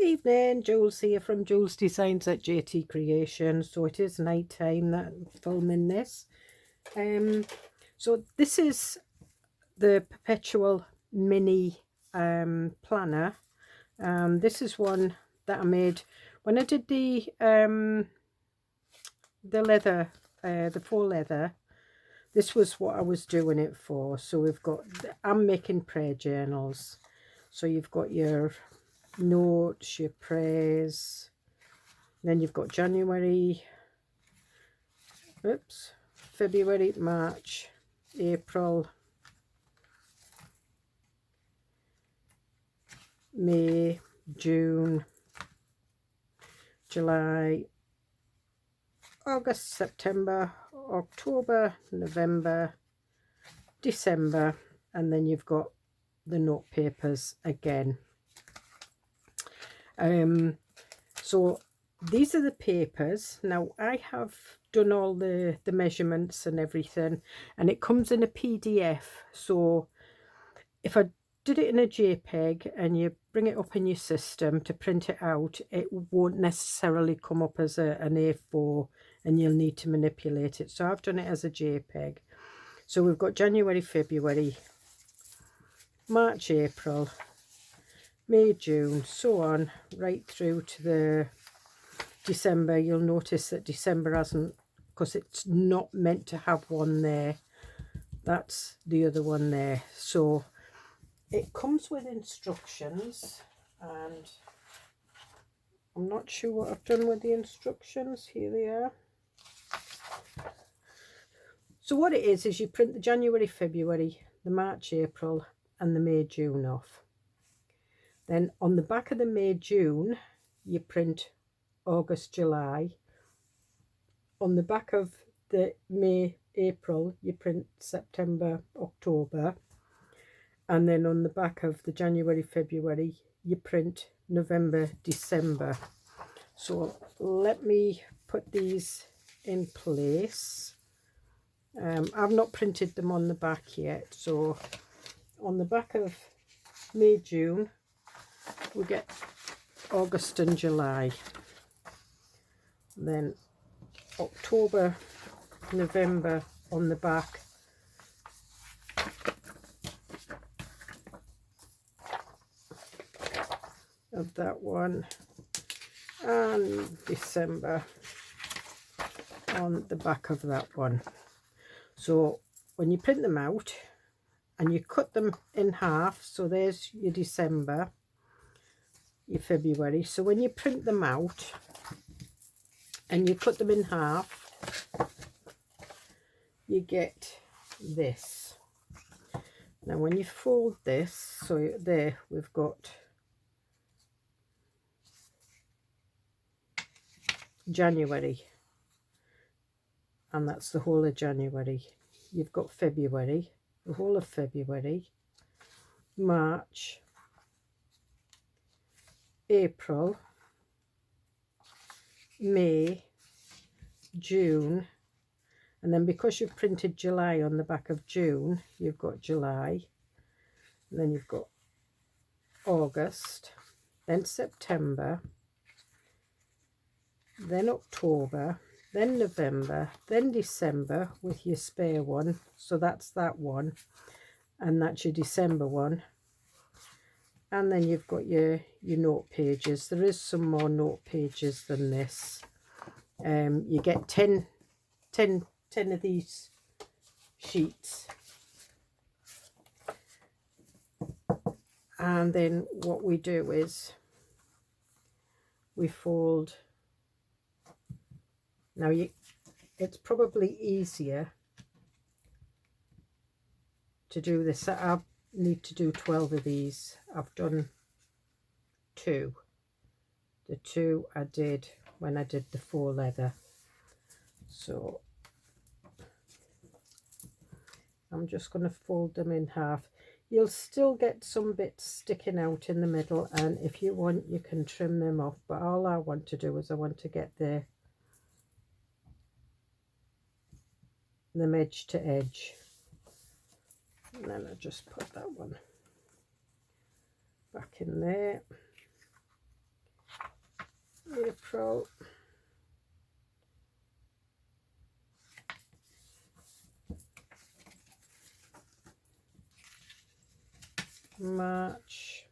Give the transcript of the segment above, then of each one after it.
Evening, Jules here from Joolsedesigns at JT Creations. So it is night time that I'm filming this. So this is the Perpetual mini planner. This is one that I made when I did the leather, the faux leather. This was what I was doing it for. So we've got, I'm making prayer journals. So you've got your notes, your prayers, then you've got January, February, March, April, May, June, July, August, September, October, November, December, and then you've got the note papers again. So these are the papers. Now I have done all the measurements and everything, and it comes in a PDF. So if I did it in a JPEG and you bring it up in your system to print it out, it won't necessarily come up as an A4 and you'll need to manipulate it. So I've done it as a JPEG. So we've got January, February, March, April, May, June, so on, right through to the December. You'll notice that December hasn't, because it's not meant to have one there. That's the other one there. So it comes with instructions, and I'm not sure what I've done with the instructions. Here they are. So what it is you print the January, February, the March, April, and the May, June off. Then on the back of the May, June, you print August, July. On the back of the May, April, you print September, October. And then on the back of the January, February, you print November, December. So let me put these in place. I've not printed them on the back yet. So on the back of May, June, we get August and July. Then October, November on the back. Of that one, and December on the back of that one. So when you print them out and you cut them in half, so there's your December, your February. So when you print them out and you cut them in half, you get this. Now when you fold this, so there we've got January, and that's the whole of January. You've got February, the whole of February, March, April, May, June, and then because you've printed July on the back of June, you've got July, and then you've got August, then September, then October, then November, then December with your spare one. So that's that one, and that's your December one. And then you've got your note pages. There is some more note pages than this. You get 10 of these sheets. And then what we do is we fold. Now it's probably easier to do this. I need to do 12 of these. I've done 2. The 2 I did when I did the faux leather. So I'm just going to fold them in half. You'll still get some bits sticking out in the middle, and if you want you can trim them off, but all I want to do is I want to get them edge to edge, and then I just put that one back in there. April, March,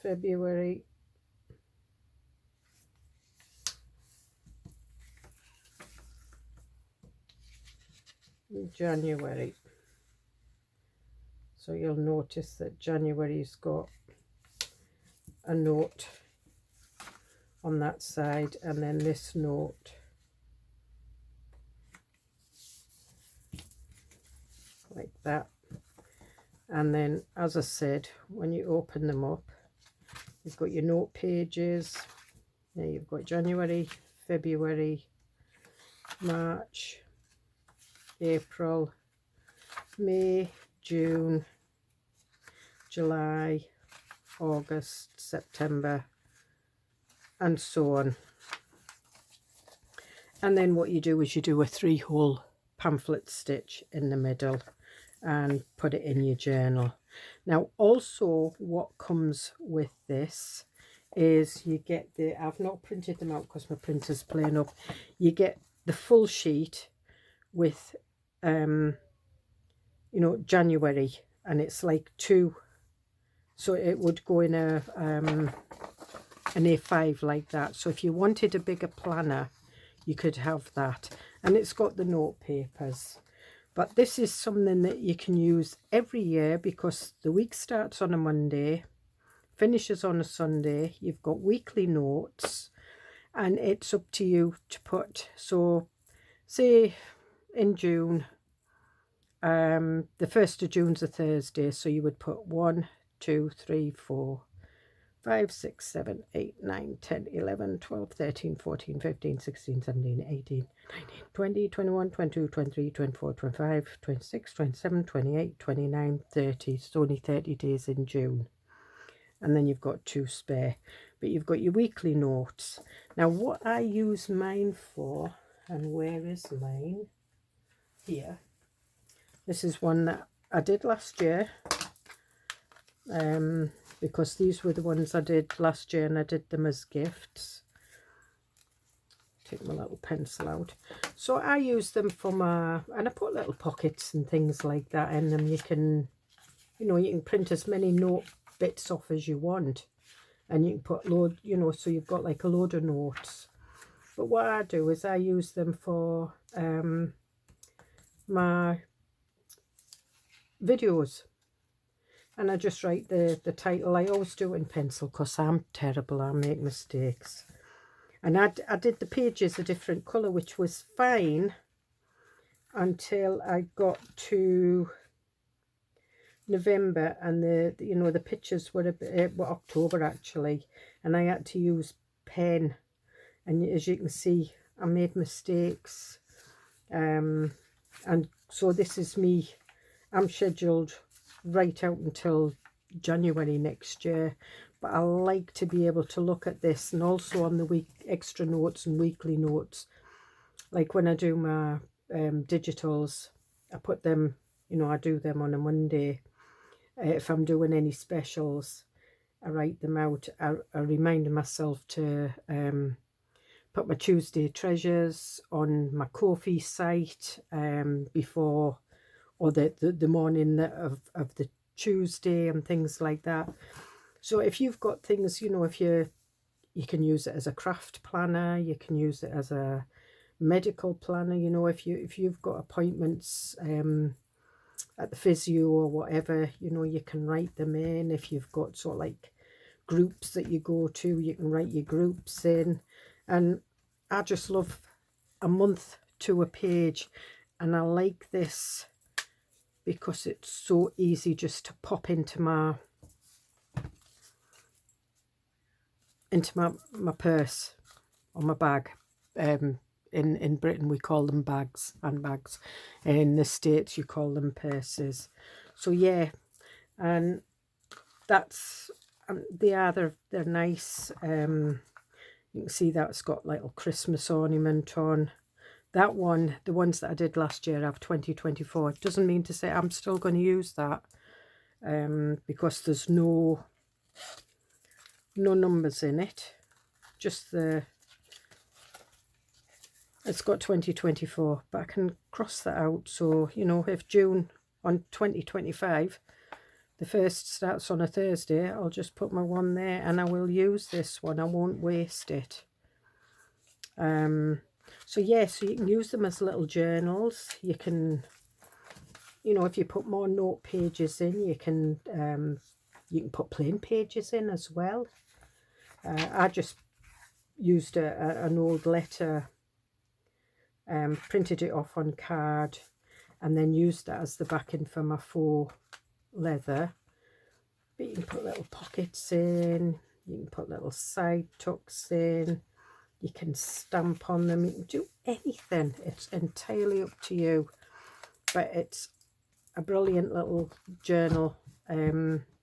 February, January. So you'll notice that January's got a note on that side, and then this note like that. And then, as I said, when you open them up, you've got your note pages. There you've got January, February, March, April, May, June, July, August, September, and so on. And then what you do is you do a 3-hole pamphlet stitch in the middle and put it in your journal. Now also what comes with this is you get the, I've not printed them out because my printer's playing up, you get the full sheet with you know, January, and it's like 2, so it would go in a an A5 like that. So if you wanted a bigger planner, you could have that, and it's got the note papers. But this is something that you can use every year because the week starts on a Monday, finishes on a Sunday. You've got weekly notes, and it's up to you to put, so say in June, the 1st of June's a Thursday, so you would put 1, 2, 3, 4, 5, 6, 7, 8, 9, 10, 11, 12, 13, 14, 15, 16, 17, 18, 19, 20, 21, 22, 23, 24, 25, 26, 27, 28, 29, 30. It's only 30 days in June. And then you've got 2 spare. But you've got your weekly notes. Now what I use mine for, and where is mine? Here. This is one that I did last year. Because these were the ones I did last year and I did them as gifts. Take my little pencil out. So I use them for my, and I put little pockets and things like that in them. You can, you know, you can print as many note bits off as you want, and you can put load, you know, so you've got like a load of notes. But what I do is I use them for my videos. And I just write the title. I always do it in pencil because I'm terrible. I make mistakes. And I did the pages a different colour, which was fine until I got to November, and the you know, the pictures were a bit, well, October actually, and I had to use pen. And as you can see, I made mistakes. And so this is me. I'm scheduled right out until January next year, but I like to be able to look at this, and also on the week extra notes and weekly notes, like when I do my digitals, I put them, you know, I do them on a Monday. If I'm doing any specials, I write them out. I remind myself to put my Tuesday treasures on my Ko-fi site before, or the morning of the Tuesday and things like that. So if you've got things, you know, if you can use it as a craft planner, you can use it as a medical planner, you know, if you've got appointments at the physio or whatever, you know, you can write them in. If you've got sort of like groups that you go to, you can write your groups in. And I just love a month to a page, and I like this because it's so easy just to pop into my purse or my bag. In Britain we call them bags, handbags. In the States you call them purses. So yeah, and that's they're nice. You can see that's got little Christmas ornament on. that one, the ones that I did last year, have 2024. It doesn't mean to say I'm still going to use that, because there's no numbers in it, just it's got 2024, but I can cross that out. So, you know, if June on 2025, the first starts on a Thursday, I'll just put my one there and I will use this one. I won't waste it. So yeah, so you can use them as little journals. You can, you know, if you put more note pages in, you can put plain pages in as well. I just used an old letter, printed it off on card, and then used that as the backing for my faux leather. But you can put little pockets in, you can put little side tucks in, you can stamp on them, you can do anything. It's entirely up to you, but it's a brilliant little journal,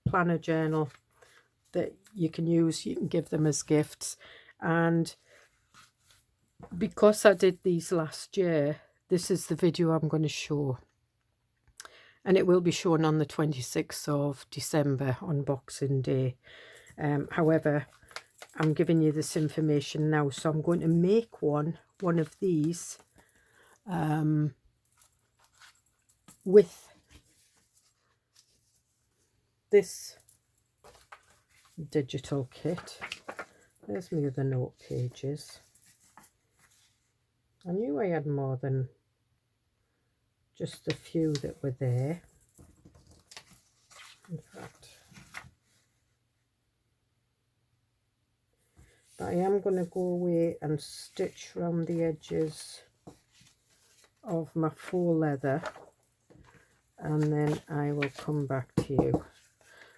planner journal that you can use. You can give them as gifts. And because I did these last year, this is the video I'm going to show, and it will be shown on the 26th of December on Boxing Day. However, I'm giving you this information now, so I'm going to make one of these with this digital kit. There's my other note pages. I knew I had more than just the few that were there. In fact, but I am going to go away and stitch around the edges of my faux leather, and then I will come back to you.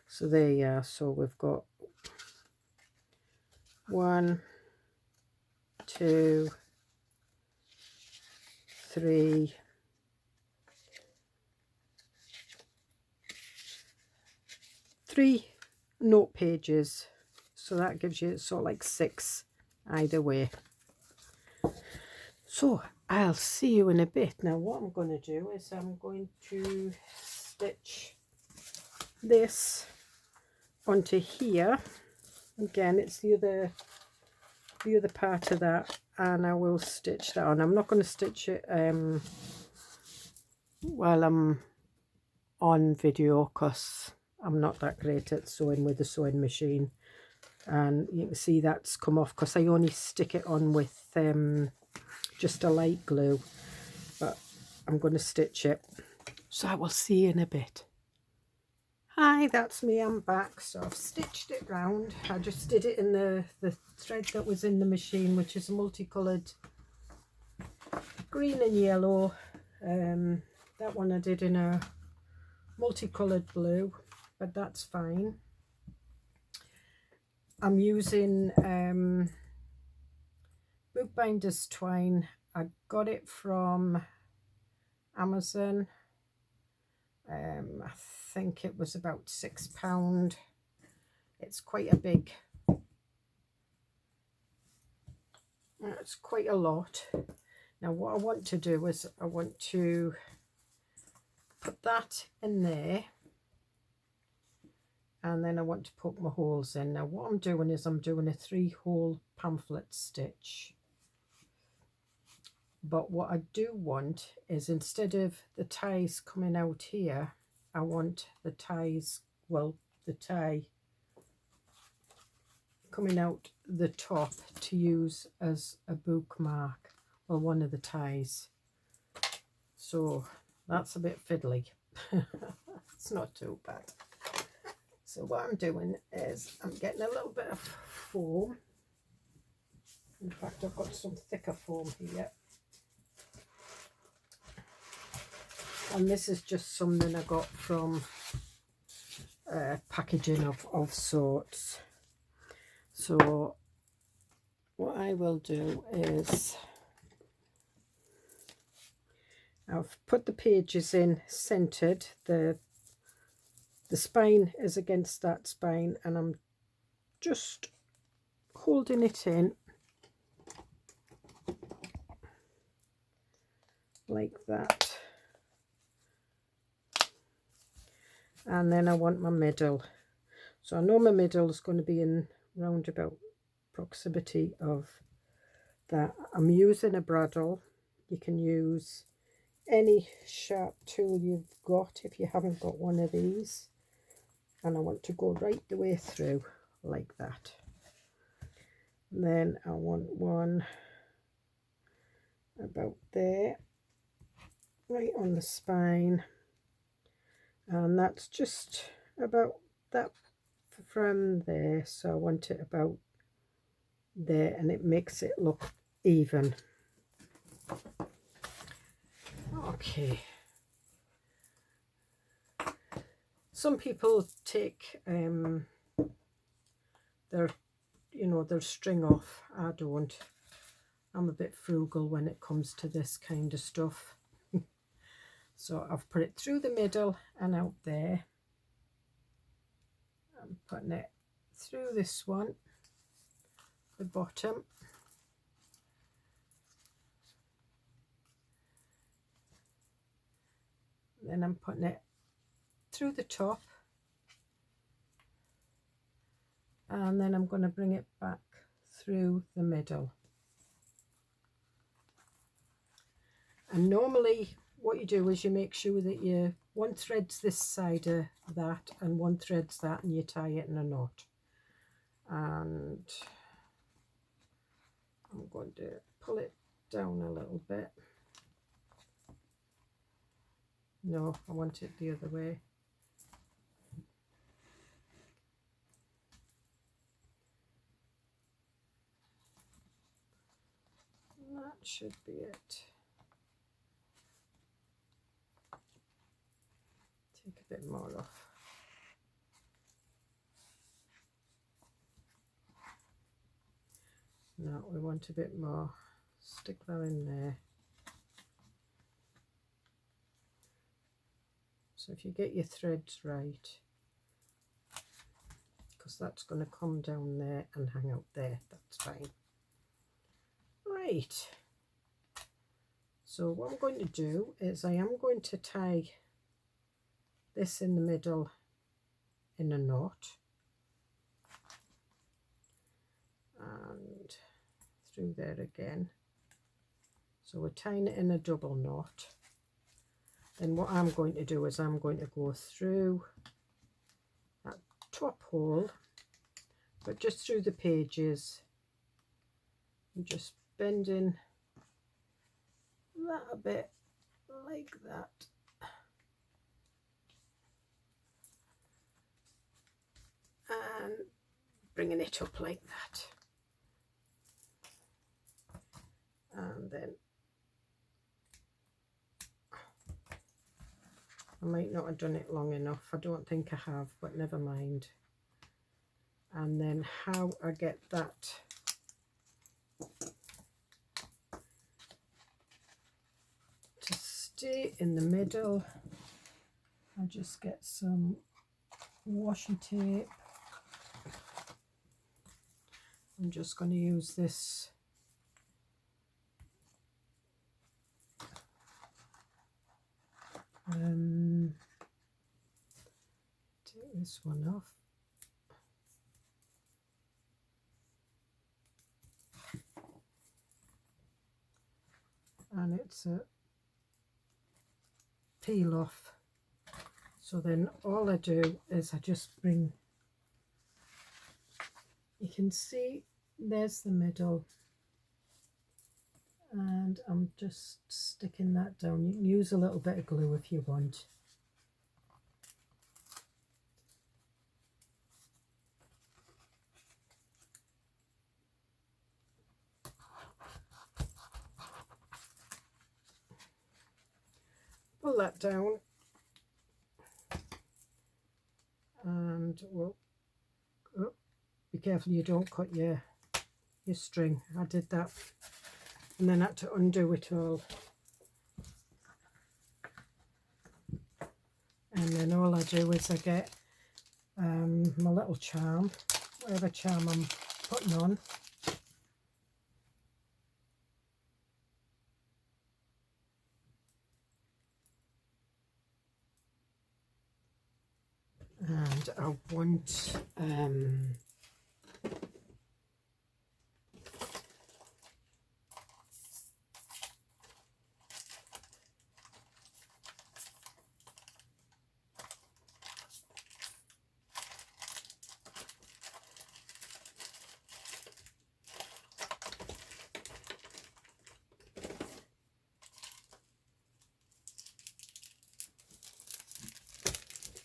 So there you are. So we've got 1, 2, 3, 3 note pages, so that gives you sort of like 6 either way. So I'll see you in a bit. Now what I'm going to do is I'm going to stitch this onto here. Again, it's the other part of that, and I will stitch that on. I'm not going to stitch it while I'm on video, because I'm not that great at sewing with the sewing machine, and you can see that's come off because I only stick it on with just a light glue, but I'm going to stitch it. So I will see you in a bit. Hi, that's me, I'm back. So I've stitched it round. I just did it in the thread that was in the machine, which is a multicoloured green and yellow. That one I did in a multicoloured blue, but that's fine. I'm using Bookbinder's twine. I got it from Amazon. I think it was about £6. It's quite a big, it's quite a lot. Now what I want to do is I want to put that in there, and then I want to poke my holes in. Now what I'm doing is I'm doing a 3-hole pamphlet stitch, but what I do want is, instead of the ties coming out here, I want the ties, well, the tie coming out the top to use as a bookmark, well, one of the ties. So that's a bit fiddly. It's not too bad. So what I'm doing is I'm getting a little bit of foam. In fact, I've got some thicker foam here. And this is just something I got from packaging of sorts. So what I will do is, I've put the pages in centered. The spine is against that spine, and I'm just holding it in like that. And then I want my middle. So I know my middle is going to be in roundabout proximity of that. I'm using a bradawl. You can use any sharp tool you've got if you haven't got one of these. And I want to go right the way through like that. And then I want one about there, right on the spine. And that's just about that from there. So I want it about there, and it makes it look even. Okay. Some people take their string off. I don't. I'm a bit frugal when it comes to this kind of stuff. So I've put it through the middle and out there. I'm putting it through this one, the bottom. Then I'm putting it through the top. And then I'm going to bring it back through the middle. And normally what you do is you make sure that one threads this side of that and one threads that, and you tie it in a knot. And I'm going to pull it down a little bit. No, I want it the other way. That should be it. Take a bit more off. No, we want a bit more. Stick that in there. So if you get your threads right, because that's going to come down there and hang out there, that's fine. Right. So what I'm going to do is I am going to tie this in the middle in a knot. And through there again. So we're tying it in a double knot. Then what I'm going to do is I'm going to go through that top hole, but just through the pages, and just bending that a bit like that. And bringing it up like that. And then I might not have done it long enough. I don't think I have, but never mind. And then how I get that to stay in the middle, I just get some washi tape. I'm just going to use this take this one off. And it's a peel off. So then all I do is I just bring, you can see there's the middle, and I'm just sticking that down. You can use a little bit of glue if you want. Pull that down, and well, oh, be careful you don't cut your string. I did that and then had to undo it all. And then all I do is I get my little charm, whatever charm I'm putting on, and I want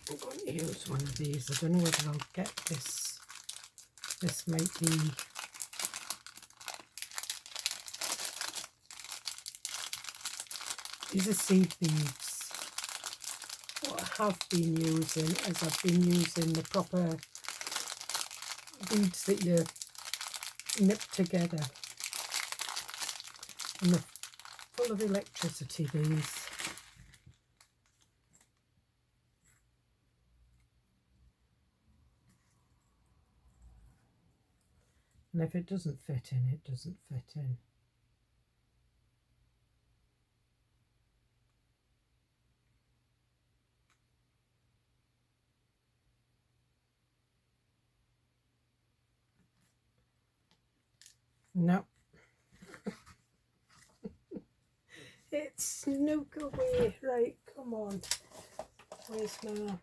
I'm going to use one of these. I don't know whether I'll get this. This might be these are seed beads. What I have been using is I've been using the proper beads that you knit together, and they're full of electricity, these. And if it doesn't fit in, it doesn't fit in. No. It's snook away. Right, come on. Where's my...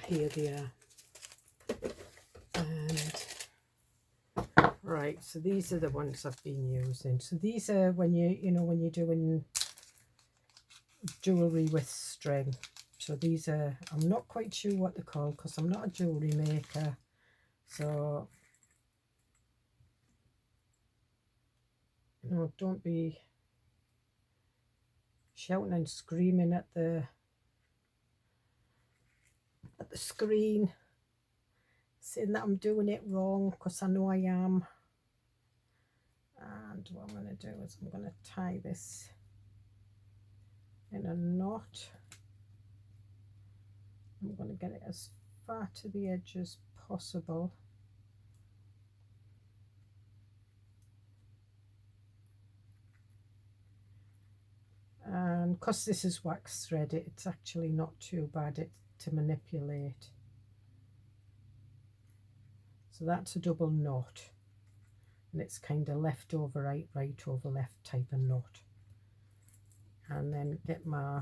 here they are. And right, so these are the ones I've been using. So these are when when you're doing jewellery with string. So these are, I'm not quite sure what they're called because I'm not a jewellery maker. So don't be shouting and screaming at the screen saying that I'm doing it wrong, because I know I am. And what I'm going to do is I'm going to tie this in a knot. I'm going to get it as far to the edge as possible. And because this is wax thread, it's actually not too bad to manipulate. So that's a double knot, and it's kind of left over right, right over left type of knot. And then get my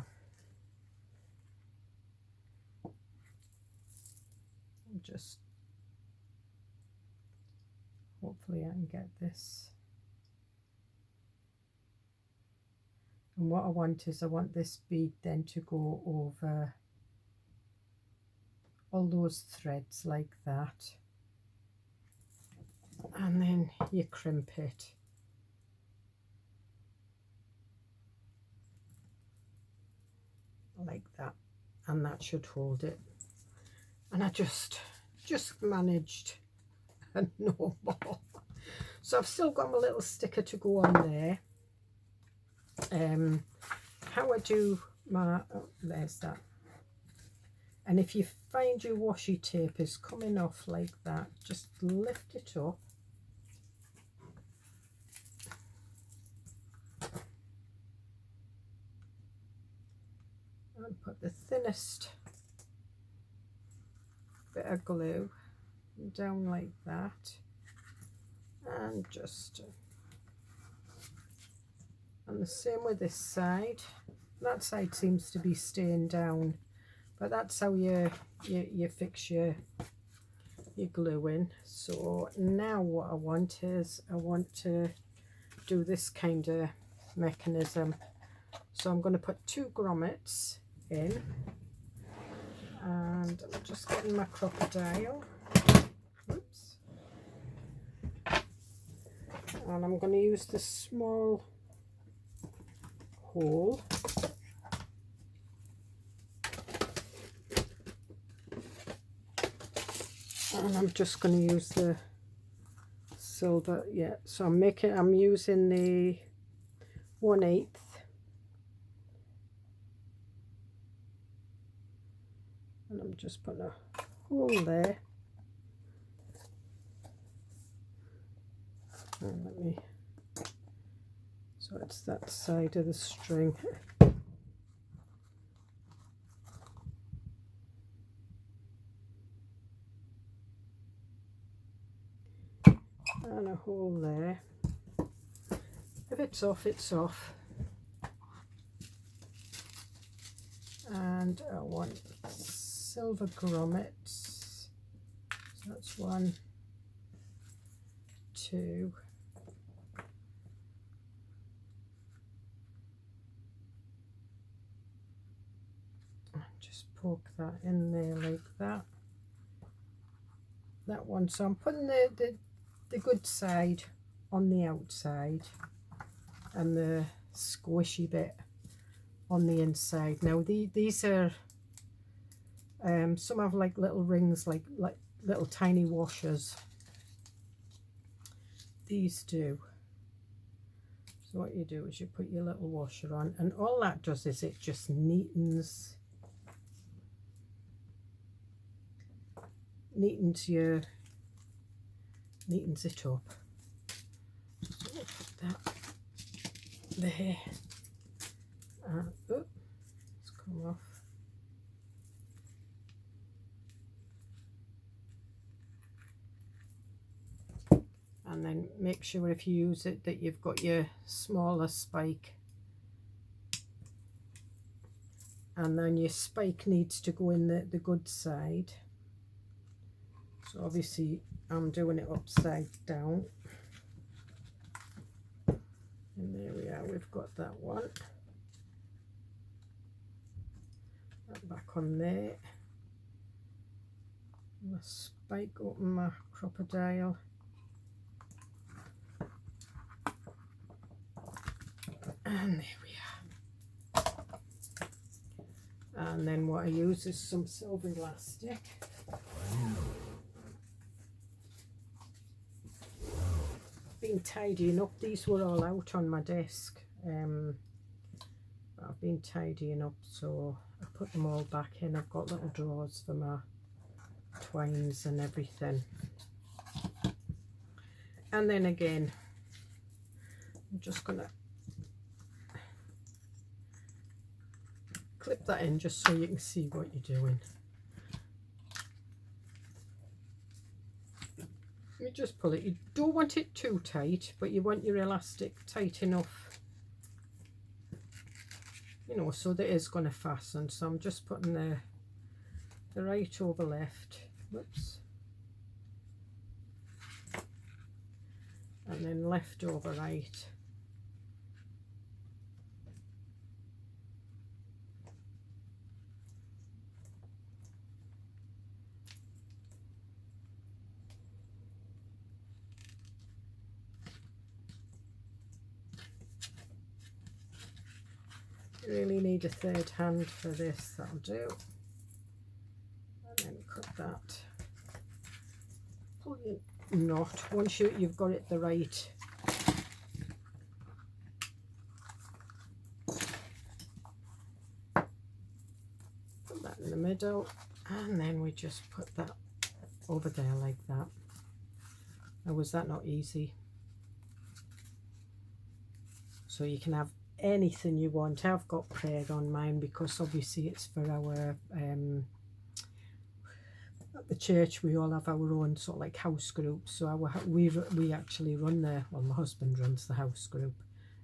just hopefully I can get this. And what I want is I want this bead then to go over all those threads like that, and then you crimp it. Like that, and that should hold it. And I just managed and no more. So I've still got my little sticker to go on there. How I do my, oh, there's that. And if you find your washi tape is coming off like that, just lift it up. And put the thinnest bit of glue down like that. And just, and the same with this side. That side seems to be staying down, but that's how you fix your glue in. So now what I want is I want to do this kind of mechanism. So I'm going to put 2 grommets in, and I'm just getting my crocodile. Oops. And I'm going to use the small hole. And I'm just going to use the silver, yeah. So I'm using the 1/8. And I'm just putting a hole there. And let me, so So it's that side of the string. And a hole there. If it's off, it's off. And I want silver grommets. So that's 1, 2. Just poke that in there like that. That one. So I'm putting the good side on the outside and the squishy bit on the inside. Now these are some have like little rings, like little tiny washers. These do. So what you do is you put your little washer on, and all that does is it just neatens it up. So we'll put that there. And it's come off. And then make sure if you use it that you've got your smaller spike. And then your spike needs to go in the good side. So obviously I'm doing it upside down. And there we are, we've got that one. That back on there. My spike open my crocodile. And there we are. And then what I use is some silver elastic. Been tidying up. These were all out on my desk. I've been tidying up, so I put them all back in. I've got little drawers for my twines and everything. And then again, I'm just gonna clip that in just so you can see what you're doing. You just pull it. You don't want it too tight, but you want your elastic tight enough, you know, so that it's going to fasten. So I'm just putting the right over left, whoops, and then left over right. Really need a third hand for this, that'll do. And then cut that. Pull your knot once you've got it the right. Put that in the middle, and then we just put that over there like that. Now, was that not easy? So you can have anything you want. I've got prayer on mine because obviously it's for our at the church we all have our own sort of like house group. So we actually run well, my husband runs the house group.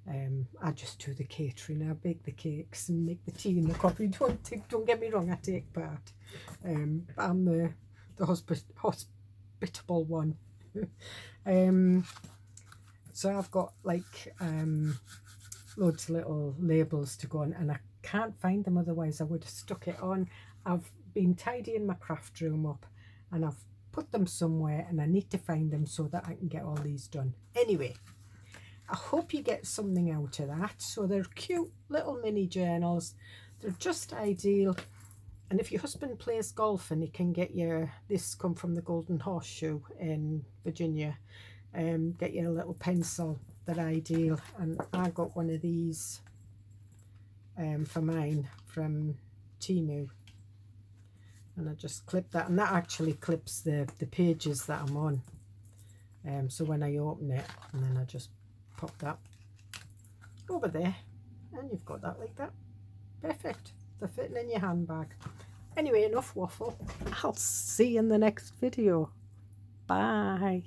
I just do the catering. I bake the cakes and make the tea and the coffee. Don't get me wrong, I take part. I'm the hospitable one. So I've got like loads of little labels to go on, and I can't find them, otherwise I would have stuck it on. I've been tidying my craft room up and I've put them somewhere, and I need to find them so that I can get all these done. Anyway, I hope you get something out of that. So they're cute little mini journals. They're just ideal. And if your husband plays golf, and he can get your, this come from the Golden Horseshoe in Virginia, get your little pencil, they're ideal. And I got one of these for mine from Temu, and I just clip that, and that actually clips the pages that I'm on. So when I open it, and then I just pop that over there, and you've got that like that. Perfect. They're fitting in your handbag. Anyway, enough waffle. I'll see you in the next video. Bye.